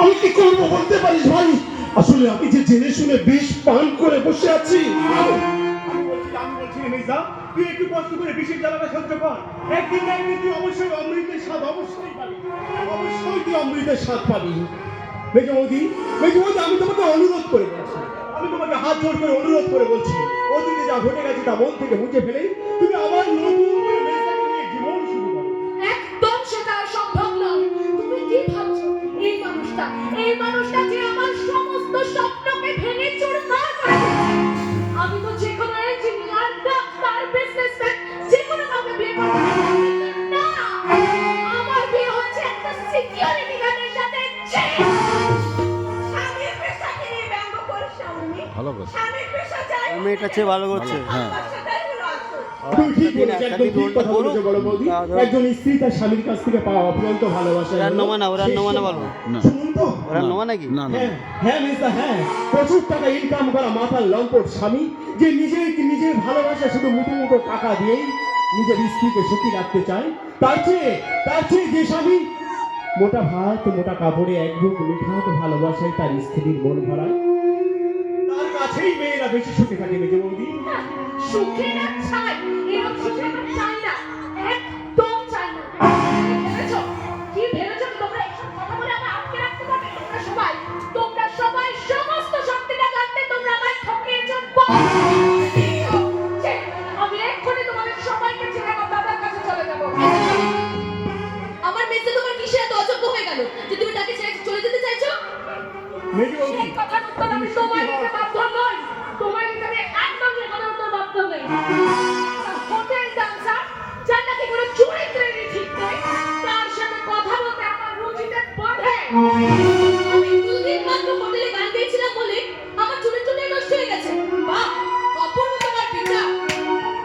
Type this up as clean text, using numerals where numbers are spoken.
আমি কি করবো বলতে পারিস ভাই? আসলে আমি যে জেনে শুনে বিষ পান করে বসে আছি। আমি বলছি মির্জা, তুই একটু কষ্ট করে বিষের জ্বালাটা সহ্য কর। একদিন না একদিন তুই অবশ্যই অমৃতের স্বাদ অবশ্যই পাবি, অবশ্যই তুই অমৃতের স্বাদ পাবি। মেজ বৌদি, আমি তোমাকে অনুরোধ করে বলছি, আমি তোমাকে হাত জোড় করে অনুরোধ করে বলছি, অতীতে যা ঘটে গেছে তা মন থেকে মুছে ফেলে তুমি আবার নতুন করে মেজদাকে নিয়ে জীবন শুরু করো। একদম সেটা আর সম্ভব নয়। তুমি কি ভাবছো এই মানুষটা যে আমার সমস্ত স্বপ্নকে ভেঙে চুরমার করে দিয়েছে। আমি তো যে কোনো ইঞ্জিনিয়ার, ডাক্তার, বিজনেসম্যান যে কোনো কাউকে বিয়ে করতে পারি, কিন্তু না, আমার বিয়ে হচ্ছে একটা সিকিউরিটি গার্ডের সাথে। স্বামীর পেশাকে নিয়ে ব্যঙ্গ করিস না উনি। ভালো কথা। স্বামীর পেশা চাই, মেয়েটা চেয়ে ভালো করছে। হ্যাঁ। তুমি ঠিক বলেছো, একদম ঠিক কথা বলেছো বড় বৌদি। একজন স্ত্রী তার স্বামীর কাছ থেকে পাওয়া অফুরন্ত ভালোবাসা। রান্নমানা বলবো না। শুনুন তো। রান্নমা নাকি? না না হ্যাঁ হ্যাঁ মিস্টার, হ্যাঁ, প্রচুর টাকা ইনকাম করা মাথার লম্পট স্বামী যে নিজের ভালোবাসা শুধু মুঠো মুঠো টাকা দিয়েই নিজের স্ত্রীকে সুখী রাখতে চায়, তার চেয়ে যে স্বামী মোটা ভাত মোটা কাপড়ে এক বুক নিখাত ভালোবাসায় তার স্ত্রীর মন ভরায়, তার কাছেই মেয়েরা বেশি সুখে থাকে। মেজে বৌদি, সুখে না চাই, এরকম সুখে আমি চাই না, একদম চাই না। কি ভেবেছো তোমরা এইসব কথা বলে আমায় আটকে রাখতে পারবে? তোমরা সবাই সমস্ত শক্তিটা জানতে তোমরা আমায় ঠকিয়েছো। আমি এক্ষুনি তোমাদের সবাইকে ছেড়ে আমার দাদার কাছে চলে যাবো। আমার মেয়ে তোমার কিসে এত অযোগ্য হয়ে গেল যে তুমি তাকে ছেড়ে চলে যেতে চাইছো? মেজে বৌদি, সেই কথার উত্তর আমি তোমায় দিতে বাধ্য নই। তোমায় দিতে আমি একদম যে কথার উত্তর বাধ্য নই। হোটেল ডান্সার যার নাকি কোনো চরিত্রেরই ঠিক নেই, তার সাথে কথা বলতে আমার রুচিতে বাধে।